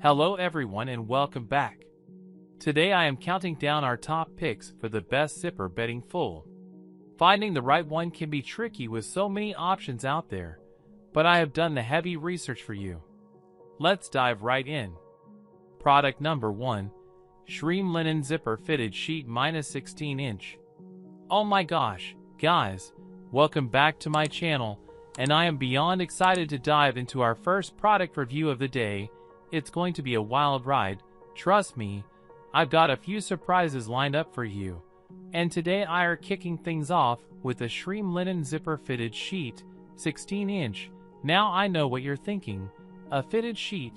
Hello everyone and welcome back. Today I am counting down our top picks for the best zipper bedding full. Finding the right one can be tricky with so many options out there, but I have done the heavy research for you. Let's dive right in. Product number 1. Shreem Linen Zipper Fitted Sheet -16 inch. Oh my gosh, guys, welcome back to my channel, and I am beyond excited to dive into our first product review of the day. It's going to be a wild ride, trust me. I've got a few surprises lined up for you. And today I are kicking things off with the Shreem Linen Zipper Fitted Sheet, 16 inch. Now I know what you're thinking. A fitted sheet?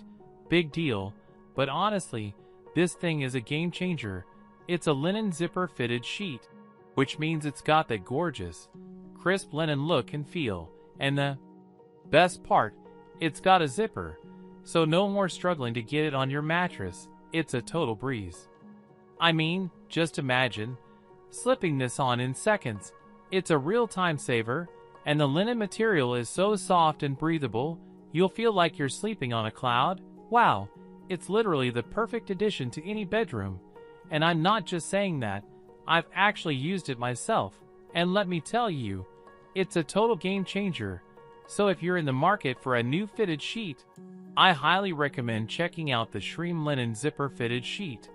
Big deal. But honestly, this thing is a game changer. It's a linen zipper fitted sheet, which means it's got that gorgeous, crisp linen look and feel. And the best part, it's got a zipper. So no more struggling to get it on your mattress. It's a total breeze. I mean, just imagine slipping this on in seconds. It's a real time saver, and the linen material is so soft and breathable, you'll feel like you're sleeping on a cloud. Wow, it's literally the perfect addition to any bedroom. And I'm not just saying that, I've actually used it myself, and let me tell you, it's a total game changer. So if you're in the market for a new fitted sheet, I highly recommend checking out the Shreem Linen Zipper Fitted Sheet.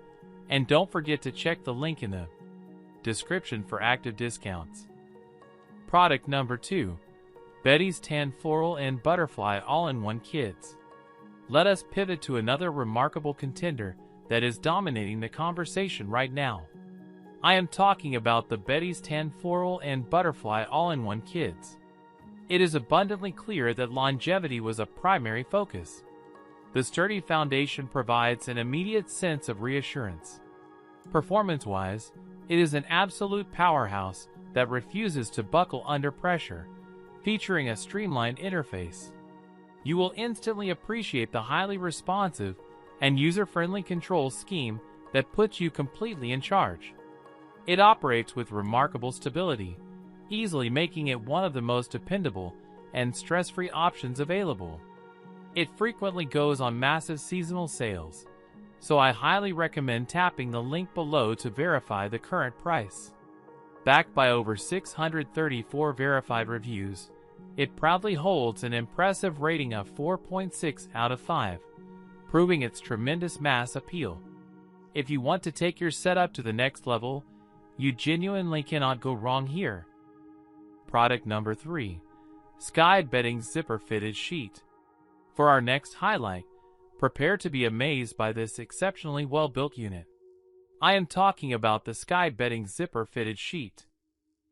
And don't forget to check the link in the description for active discounts. Product number 2. Beddy's Tan Floral and Butterfly All-in-One Kids. Let us pivot to another remarkable contender that is dominating the conversation right now. I am talking about the Beddy's Tan Floral and Butterfly All-in-One Kids. It is abundantly clear that longevity was a primary focus. The sturdy foundation provides an immediate sense of reassurance. Performance-wise, it is an absolute powerhouse that refuses to buckle under pressure, featuring a streamlined interface. You will instantly appreciate the highly responsive and user-friendly control scheme that puts you completely in charge. It operates with remarkable stability, easily making it one of the most dependable and stress-free options available. It frequently goes on massive seasonal sales, so I highly recommend tapping the link below to verify the current price. Backed by over 634 verified reviews, it proudly holds an impressive rating of 4.6 out of 5, proving its tremendous mass appeal. If you want to take your setup to the next level, you genuinely cannot go wrong here. Product number 3. Sky Beddings Zipper Fitted Sheet. For our next highlight, prepare to be amazed by this exceptionally well-built unit. I am talking about the Sky Beddings Zipper Fitted Sheet.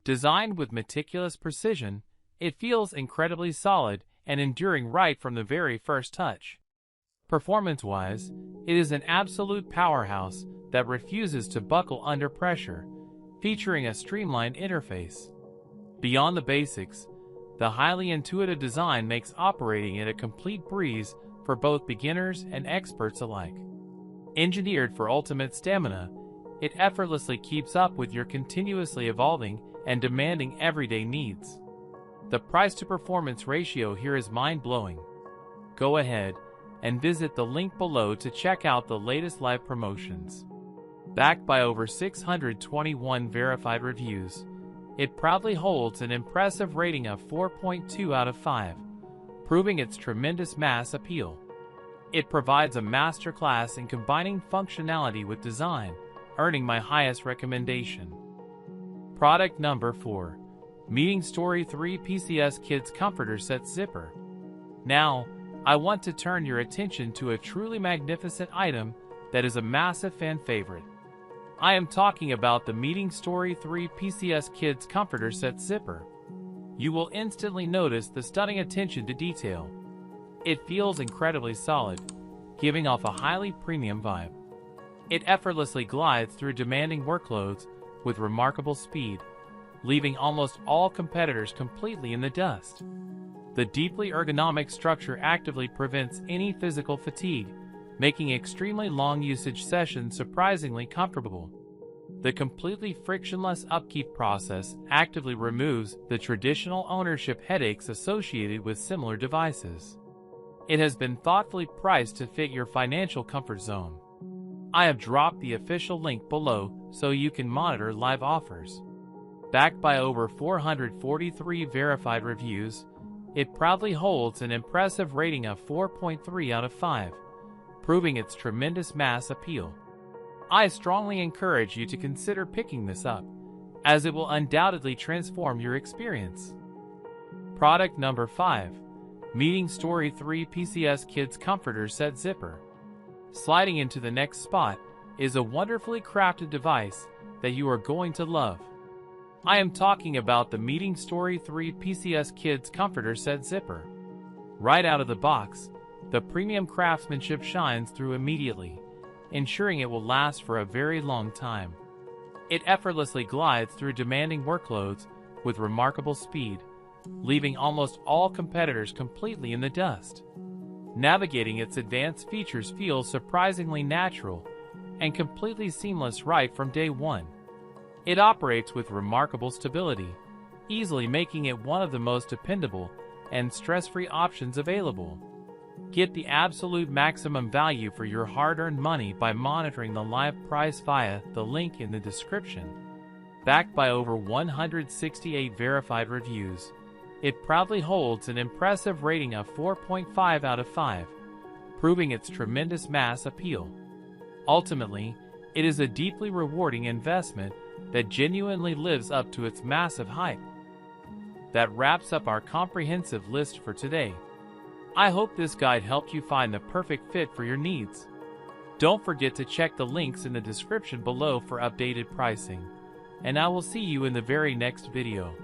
Designed with meticulous precision, it feels incredibly solid and enduring right from the very first touch. Performance-wise, it is an absolute powerhouse that refuses to buckle under pressure, featuring a streamlined interface. Beyond the basics, the highly intuitive design makes operating it a complete breeze for both beginners and experts alike. Engineered for ultimate stamina, it effortlessly keeps up with your continuously evolving and demanding everyday needs. The price-to-performance ratio here is mind-blowing. Go ahead and visit the link below to check out the latest live promotions. Backed by over 621 verified reviews, it proudly holds an impressive rating of 4.2 out of 5, proving its tremendous mass appeal. It provides a masterclass in combining functionality with design, earning my highest recommendation. Product number 4. Meeting Story 3 PCS Kids Comforter Set Zipper. Now, I want to turn your attention to a truly magnificent item that is a massive fan favorite. I am talking about the Meeting Story 3 PCS Kids Comforter Set Zipper. You will instantly notice the stunning attention to detail. It feels incredibly solid, giving off a highly premium vibe. It effortlessly glides through demanding workloads with remarkable speed, leaving almost all competitors completely in the dust. The deeply ergonomic structure actively prevents any physical fatigue, making extremely long usage sessions surprisingly comfortable. The completely frictionless upkeep process actively removes the traditional ownership headaches associated with similar devices. It has been thoughtfully priced to fit your financial comfort zone. I have dropped the official link below so you can monitor live offers. Backed by over 443 verified reviews, it proudly holds an impressive rating of 4.3 out of 5, proving its tremendous mass appeal. I strongly encourage you to consider picking this up, as it will undoubtedly transform your experience. Product number 5. Meeting Story 3 PCS Kids Comforter Set Zipper. Sliding into the next spot is a wonderfully crafted device that you are going to love. I am talking about the Meeting Story 3 PCS Kids Comforter Set Zipper. Right out of the box, the premium craftsmanship shines through immediately, ensuring it will last for a very long time. It effortlessly glides through demanding workloads with remarkable speed, leaving almost all competitors completely in the dust. Navigating its advanced features feels surprisingly natural and completely seamless right from day one. It operates with remarkable stability, easily making it one of the most dependable and stress-free options available. Get the absolute maximum value for your hard-earned money by monitoring the live price via the link in the description. Backed by over 168 verified reviews, it proudly holds an impressive rating of 4.5 out of 5, proving its tremendous mass appeal. Ultimately, it is a deeply rewarding investment that genuinely lives up to its massive hype. That wraps up our comprehensive list for today. I hope this guide helped you find the perfect fit for your needs. Don't forget to check the links in the description below for updated pricing, and I will see you in the very next video.